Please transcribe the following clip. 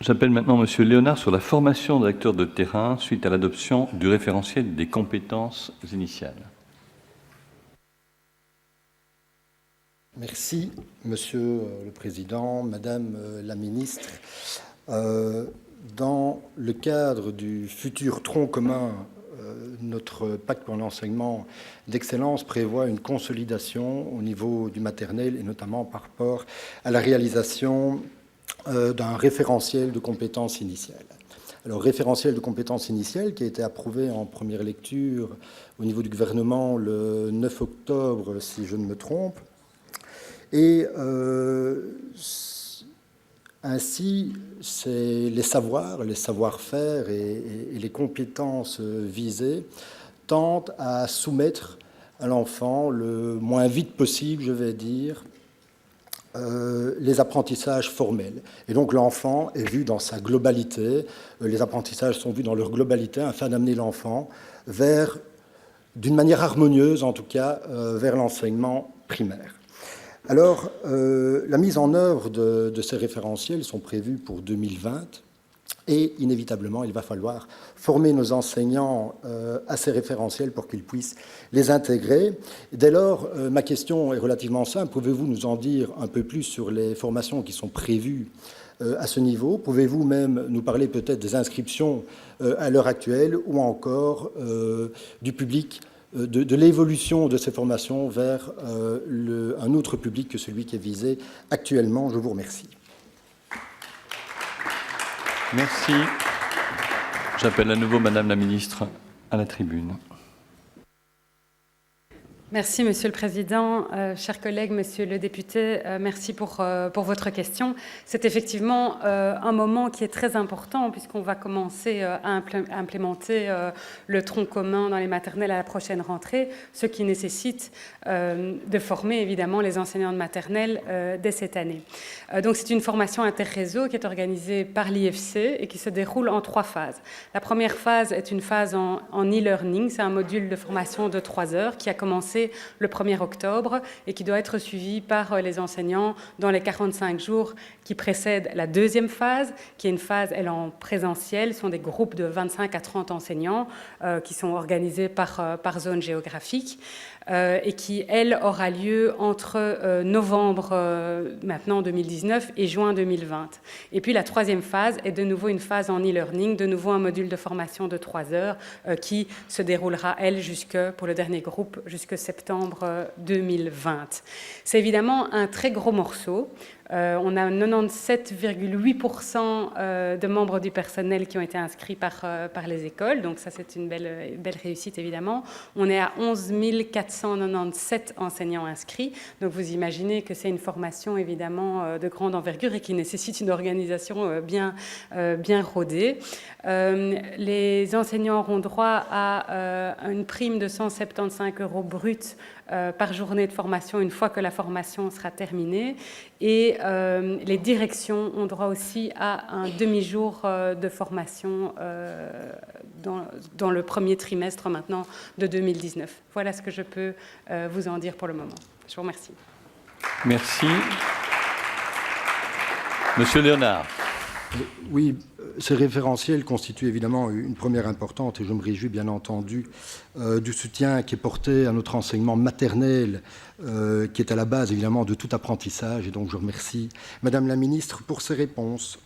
J'appelle maintenant M. Léonard sur la formation des acteurs de terrain suite à l'adoption du référentiel des compétences initiales. Merci, Monsieur le Président, Madame la Ministre. Dans le cadre du futur tronc commun, notre pacte pour l'enseignement d'excellence prévoit une consolidation au niveau du maternel et notamment par rapport à la réalisation d'un référentiel de compétences initiales. Alors, référentiel de compétences initiales qui a été approuvé en première lecture au niveau du gouvernement le 9 octobre, si je ne me trompe. Et ainsi, c'est les savoirs, les savoir-faire et les compétences visées tentent à soumettre à l'enfant le moins vite possible, je vais dire, les apprentissages formels. Et donc l'enfant est vu dans sa globalité, les apprentissages sont vus dans leur globalité afin d'amener l'enfant vers, d'une manière harmonieuse en tout cas, vers l'enseignement primaire. Alors, la mise en œuvre de ces référentiels sont prévus pour 2020 et inévitablement, il va falloir former nos enseignants à ces référentiels pour qu'ils puissent les intégrer. Dès lors, ma question est relativement simple. Pouvez-vous nous en dire un peu plus sur les formations qui sont prévues à ce niveau? Pouvez-vous même nous parler peut-être des inscriptions à l'heure actuelle ou encore du public, de l'évolution de ces formations vers un autre public que celui qui est visé actuellement? Je vous remercie. Merci. J'appelle à nouveau Madame la Ministre à la tribune. Merci, Monsieur le Président. Chers collègues, Monsieur le député, merci pour votre question. C'est effectivement un moment qui est très important puisqu'on va commencer à implémenter le tronc commun dans les maternelles à la prochaine rentrée, ce qui nécessite de former évidemment les enseignants de maternelle dès cette année. Donc c'est une formation interréseau qui est organisée par l'IFC et qui se déroule en 3 phases. La première phase est une phase en e-learning, c'est un module de formation de 3 heures qui a commencé le 1er octobre et qui doit être suivi par les enseignants dans les 45 jours qui précèdent la deuxième phase, qui est une phase, elle, en présentiel. Ce sont des groupes de 25 à 30 enseignants qui sont organisés par zone géographique et qui, elle, aura lieu entre novembre maintenant 2019 et juin 2020. Et puis la troisième phase est de nouveau une phase en e-learning, de nouveau un module de formation de 3 heures qui se déroulera, elle, pour le dernier groupe, jusque septembre 2020. C'est évidemment un très gros morceau. On a 97,8% de membres du personnel qui ont été inscrits par les écoles, donc ça c'est une belle réussite évidemment. On est à 11 497 enseignants inscrits, donc vous imaginez que c'est une formation évidemment de grande envergure et qui nécessite une organisation bien rodée. Les enseignants auront droit à une prime de 175 € bruts par journée de formation une fois que la formation sera terminée. Et les directions ont droit aussi à un demi-jour de formation dans le premier trimestre maintenant de 2019. Voilà ce que je peux vous en dire pour le moment. Je vous remercie. Merci. Monsieur Léonard. Oui, ces référentiels constituent évidemment une première importante et je me réjouis bien entendu du soutien qui est porté à notre enseignement maternel qui est à la base évidemment de tout apprentissage et donc je remercie Madame la Ministre pour ses réponses.